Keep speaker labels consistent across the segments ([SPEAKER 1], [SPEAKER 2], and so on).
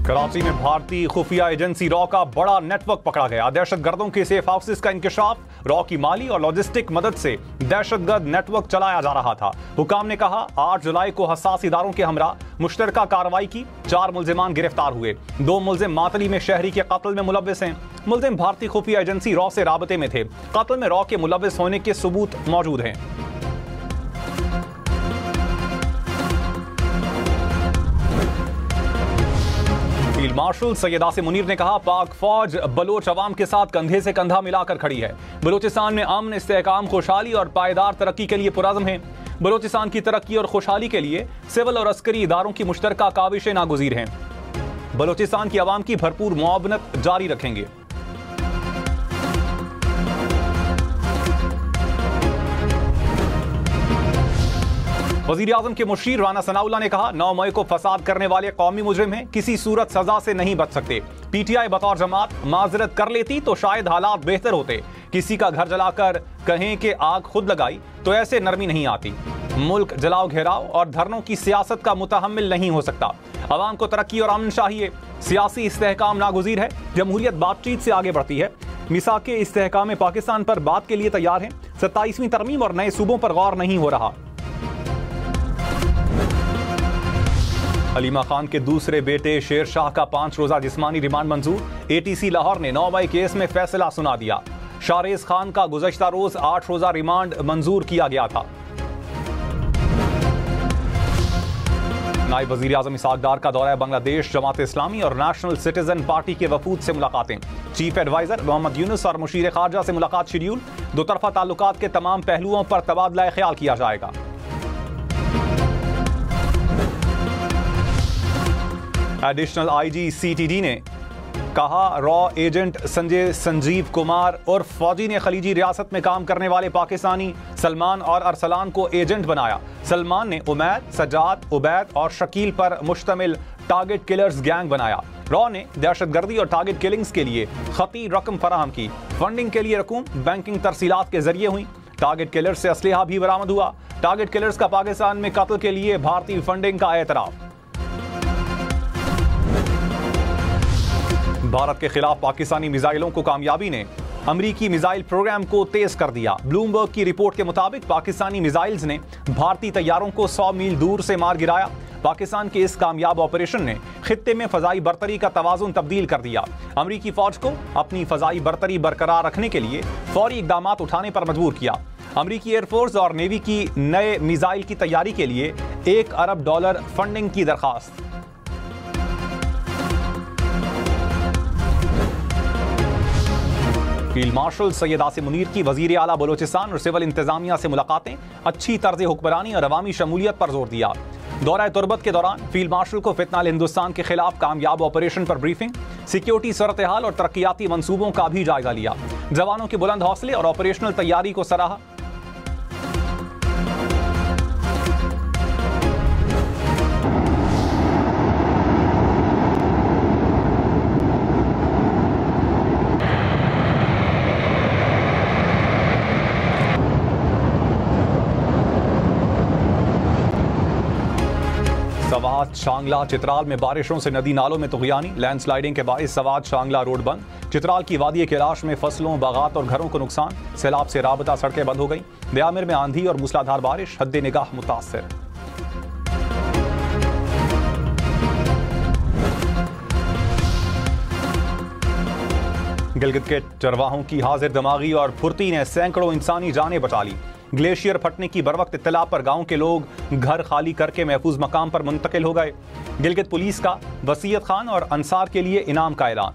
[SPEAKER 1] कराची में भारतीय खुफिया एजेंसी रॉ का बड़ा नेटवर्क पकड़ा गया। दहशतगर्दों के सेफ हाउसेस का इंकशाफ। रॉ की माली और लॉजिस्टिक मदद से दहशतगर्द नेटवर्क चलाया जा रहा था। हुकाम ने कहा 8 जुलाई को हसास इदारों के हमरा मुश्तरका कार्रवाई की। 4 मुल्जिमान गिरफ्तार हुए। 2 मुल्जिम मातली में शहरी के कत्ल में मुलव्विस हैं। मुल्जिम भारतीय खुफिया एजेंसी रॉ से राबते में थे। कत्ल में रॉ के मुलव्विस होने के सबूत मौजूद हैं। फील्ड मार्शल सैयद आसिम मुनीर ने कहा पाक फौज बलोच अवाम के साथ कंधे से कंधा मिलाकर खड़ी है। बलोचिस्तान में अमन, इस्तेहकाम, खुशहाली और पायदार तरक्की के लिए पुरअज़्म है। बलोचिस्तान की तरक्की और खुशहाली के लिए सिविल और अस्करी इदारों की मुश्तरका काविशें नागुज़ीर हैं। बलोचिस्तान की आवाम की भरपूर मुआवनत जारी रखेंगे। वज़ीर आज़म के मुशीर राना सनाउल्लाह ने कहा 9 मई को फसाद करने वाले कौमी मुजरिम हैं, किसी सूरत सजा से नहीं बच सकते। पीटीआई बतौर जमात माजरत कर लेती तो शायद हालात बेहतर होते। किसी का घर जलाकर कहें कि आग खुद लगाई तो ऐसे नरमी नहीं आती। मुल्क जलाओ घेराव और धरनों की सियासत का मुतहम्मिल नहीं हो सकता। अवाम को तरक्की और अमन चाहिए। सियासी इस्तेहकाम नागुज़ीर है। जमहूरियत बातचीत से आगे बढ़ती है। मिसाके इस्तेहकाम पाकिस्तान पर बात के लिए तैयार हैं। 27वीं तरमीम और नए सूबों पर गौर नहीं हो रहा। हलीमा खान के दूसरे बेटे शेर शाह का 5 रोजा जिस्मानी रिमांड मंजूर। एटीसी लाहौर ने 9 मई केस में फैसला सुना दिया। शारेज खान का गुज़श्ता रोज 8 रोजा रिमांड मंजूर किया गया था। नायब वज़ीर आज़म इसहाक डार का दौरा बांग्लादेश। जमात इस्लामी और नेशनल सिटीजन पार्टी के वफूद से मुलाकातें। चीफ एडवाइजर मोहम्मद यूनुस और मुशीर खारजा से मुलाकात शेड्यूल। दोतरफा ताल्लुकात के तमाम पहलुओं पर तबादला ख्याल किया जाएगा। एडिशनल आईजी सीटीडी ने कहा रॉ एजेंट संजीव कुमार और फौजी ने खलीजी रियासत में काम करने वाले पाकिस्तानी सलमान और अरसलान को एजेंट बनाया। सलमान ने उमैद, सजाद, उबैद और शकील पर मुश्तमिल टारगेट किलर्स गैंग बनाया। रॉ ने दहशतगर्दी और टारगेट किलिंग्स के लिए खती रकम फराहम की। फंडिंग के लिए रकूम बैंकिंग तरसीलात के जरिए हुई। टारगेट किलर्स से असलहा भी बरामद हुआ। टारगेट किलर्स का पाकिस्तान में कत्ल के लिए भारतीय फंडिंग का एतराफ। भारत के खिलाफ पाकिस्तानी मिसाइलों को कामयाबी ने अमरीकी मिसाइल प्रोग्राम को तेज कर दिया। ब्लूमबर्ग की रिपोर्ट के मुताबिक पाकिस्तानी मिसाइल्स ने भारतीय तैयारों को 100 मील दूर से मार गिराया। पाकिस्तान के इस कामयाब ऑपरेशन ने खित्ते में फजाई बरतरी का तवाज़ुन तब्दील कर दिया। अमरीकी फौज को अपनी फजाई बरतरी बरकरार रखने के लिए फौरी इकदाम उठाने पर मजबूर किया। अमरीकी एयरफोर्स और नेवी की नए मिसाइल की तैयारी के लिए $1 अरब फंडिंग की दरखास्त। फील्ड मार्शल सैयद आसिम मुनीर की वजीर आला बलोचिस्तान और सिविल इंतजामिया से मुलाकातें। अच्छी तर्ज हुक्मरानी और अवामी शमूलियत पर जोर दिया। दौरा तुर्बत के दौरान फील्ड मार्शल को फितनाल हिंदुस्तान के खिलाफ कामयाब ऑपरेशन पर ब्रीफिंग, सिक्योरिटी सूरत हाल और तरक्याती मंसूबों का भी जायजा लिया। जवानों के बुलंद हौसले और ऑपरेशनल तैयारी को सराहा। सवाद शांगला चित्राल में बारिशों से नदी नालों में तुगयानी। लैंडस्लाइडिंग के बाइस सवाद शांगला रोड बंद। चित्राल की वादी कैलाश में फसलों, बागात और घरों को नुकसान। सैलाब से राबता सड़कें बंद हो गई। ब्यामिर में आंधी और मूसलाधार बारिश, हद निगाह मुतासर। गिलगित के चरवाहों की हाजिर दिमागी और फुर्ती ने सैकड़ों इंसानी जानें बचा ली। ग्लेशियर फटने की बरवक्त इत्तला पर गांव के लोग घर खाली करके महफूज मकाम पर मुंतकिल हो गए। गिलगित पुलिस का वसीयत खान और अंसार के लिए इनाम का ऐलान।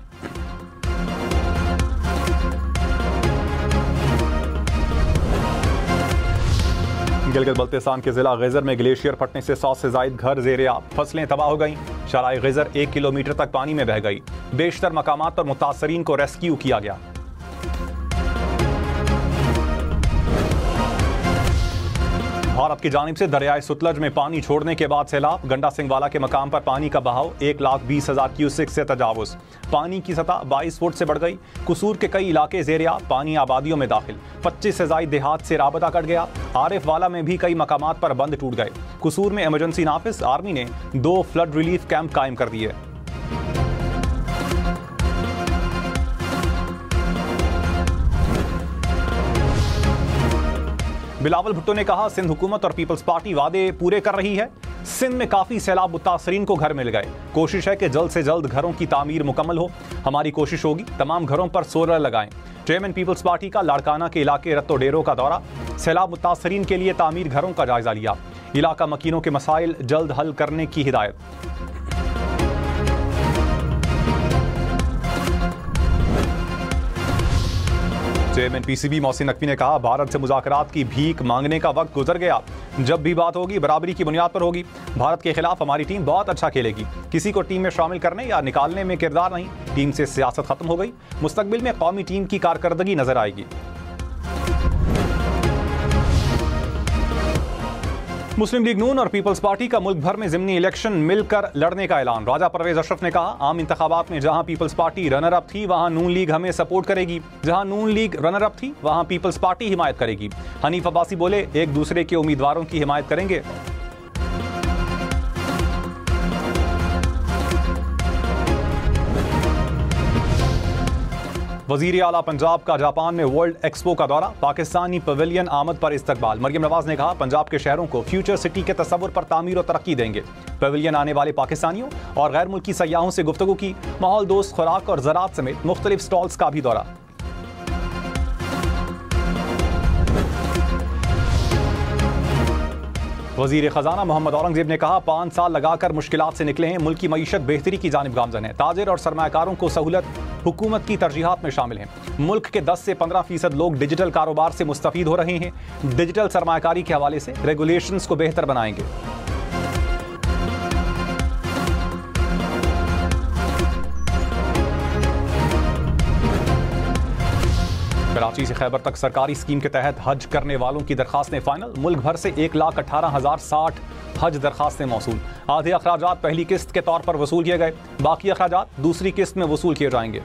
[SPEAKER 1] गिलगित बल्तिस्तान के जिला गैजर में ग्लेशियर फटने से 100 से जायद घर ज़ेरे आब, फसलें तबाह हो गईं। शराय गैजर 1 किलोमीटर तक पानी में बह गई। बेशतर मकामात पर मुतासरीन को रेस्क्यू किया गया। भारत की जानिब से दरियाए सुतलज में पानी छोड़ने के बाद सैलाब। गंडा सिंहवाला के मकाम पर पानी का बहाव 1,20,000 क्यूसेक से तजावुज। पानी की सतह 22 फुट से बढ़ गई। कसूर के कई इलाके ज़ेरिया पानी आबादियों में दाखिल। 25 से ज़ायद देहात से राबता कट गया। आरिफ वाला में भी कई मकामात पर बंद टूट गए। कसूर में इमरजेंसी नाफिस आर्मी ने 2 फ्लड रिलीफ कैंप कायम कर दिए। बिलावल भुट्टो ने कहा, सिंध हुकूमत और पीपल्स पार्टी वादे पूरे कर रही है। सिंध में काफी सैलाब मुतासरीन को घर मिल गए। कोशिश है कि जल्द से जल्द घरों की तामीर मुकम्मल हो। हमारी कोशिश होगी तमाम घरों पर सोलर लगाएं। चेयरमैन पीपल्स पार्टी का लाड़काना के इलाके रत्तो डेरों का दौरा। सैलाब मुतासरीन के लिए तामीर घरों का जायजा लिया। इलाका मकीनों के मसाइल जल्द हल करने की हिदायत। चेयरमैन पीसीबी मोहसिन नकवी ने कहा, भारत से मुज़ाकरात की भीख मांगने का वक्त गुजर गया। जब भी बात होगी बराबरी की बुनियाद पर होगी। भारत के खिलाफ हमारी टीम बहुत अच्छा खेलेगी। किसी को टीम में शामिल करने या निकालने में किरदार नहीं। टीम से सियासत खत्म हो गई। मुस्तकबिल में कौमी टीम की कारकर्दगी नजर आएगी। मुस्लिम लीग नून और पीपल्स पार्टी का मुल्क भर में ज़िमनी इलेक्शन मिलकर लड़ने का ऐलान। राजा परवेज अशरफ ने कहा, आम इंतखाबात में जहां पीपल्स पार्टी रनर अप थी वहां नून लीग हमें सपोर्ट करेगी। जहां नून लीग रनर अप थी वहां पीपल्स पार्टी हिमायत करेगी। हनीफ अब्बासी बोले, एक दूसरे के उम्मीदवारों की हिमायत करेंगे। वजीर आला पंजाब का जापान में वर्ल्ड एक्सपो का दौरा। पाकिस्तानी पवेलियन आमद पर इस्तकबाल। मरियम नवाज ने कहा, पंजाब के शहरों को फ्यूचर सिटी के तस्वुर पर तामीर और तरक्की देंगे। पवेलियन आने वाले पाकिस्तानियों और गैर मुल्की सयाहों से गुफ्तगू की। माहौल दोस्त खुराक और ज़राअत समेत मुख्तलिफ स्टॉल्स का भी दौरा। वजीर खजाना मोहम्मद औरंगजेब ने कहा, 5 साल लगाकर मुश्किलात से निकले हैं। मुल्क की मईशत बेहतरी की जानिब गामजन है। ताजिर और सरमायाकारों को सहूलत हुकूमत की तरजीहात में शामिल हैं। मुल्क के 10 से 15% लोग डिजिटल कारोबार से मुस्तफीद हो रहे हैं। डिजिटल सरमायाकारी के हवाले से रेगुलेशंस को बेहतर बनाएंगे। कराची से खैबर तक सरकारी स्कीम के तहत हज करने वालों की दरखास्तें फाइनल। मुल्क भर से 1,18,060 हज दरखास्तें मौसूल। आधे अखराजात पहली किस्त के तौर पर वसूल किए गए। बाकी अखराजात दूसरी किस्त में वसूल किए जाएंगे।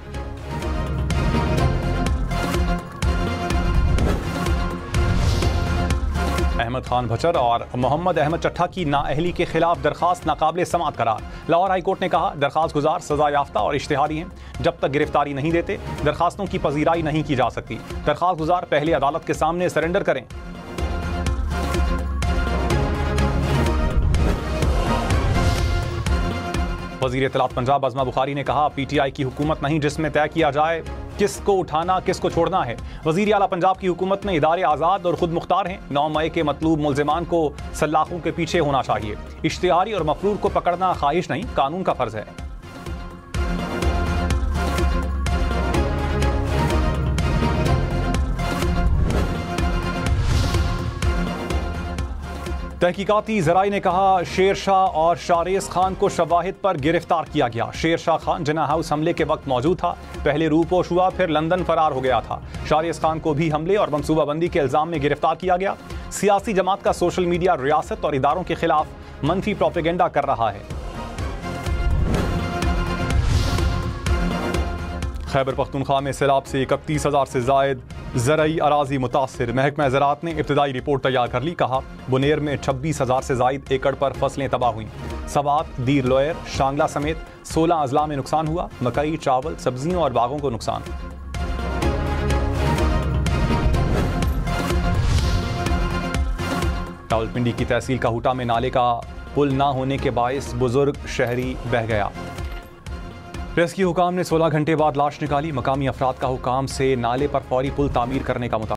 [SPEAKER 1] अहमद खान भचर और मोहम्मद अहमद चट्ठा की नाअहली के खिलाफ दरखास्त नाकाबिले समाअत करार। लाहौर हाई कोर्ट ने कहा, दरखास्त गुजार सजा याफ्ता और इश्तिहारी हैं। जब तक गिरफ्तारी नहीं देते दरखास्तों की पजीराई नहीं की जा सकती। दरखास्त गुजार पहले अदालत के सामने सरेंडर करें। वजीर इत्तलात पंजाब अज़मा बुखारी ने कहा, पीटीआई की हुकूमत नहीं जिसमें तय किया जाए किसको उठाना किसको छोड़ना है। वजीर आला पंजाब की हुकूमत में इदारे आज़ाद और खुद मुख्तार हैं। 9 मई के मतलूब मुल्ज़िमान को सल्लाखों के पीछे होना चाहिए। इश्तिहारी और मफरूर को पकड़ना ख्वाहिश नहीं, कानून का फर्ज है। तहकीकाती ज़राए ने कहा, शेर शाह और शारेस खान को शवाहिद पर गिरफ्तार किया गया। शेर शाह खान जिना हाउस हमले के वक्त मौजूद था। पहले रूपोश हुआ, फिर लंदन फरार हो गया था। शारेस खान को भी हमले और मनसूबाबंदी के इल्जाम में गिरफ्तार किया गया। सियासी जमात का सोशल मीडिया रियासत और इदारों के खिलाफ मनफी प्रोपेगेंडा कर रहा है। खैबर पख्तूनख्वा में सैलाब से 31,000 से जायद ज़रई अराजी मुतासिर। महकमा ज़राअत ने इब्तदाई रिपोर्ट तैयार कर ली। कहा, बुनेर में 26,000 से जायद एकड़ पर फसलें तबाह हुई। सवात, दीर लोयर, शांगला समेत 16 अजला में नुकसान हुआ। मकई, चावल, सब्जियों और बागों को नुकसान। रावलपिंडी की तहसील काहूटा में नाले का पुल ना होने के बायस बुजुर्ग शहरी बह गया। रेस्क्यू हुकाम ने 16 घंटे बाद लाश निकाली। मकामी अफराद का हुकाम से नाले पर फौरी पुल तामीर करने का मुताबिक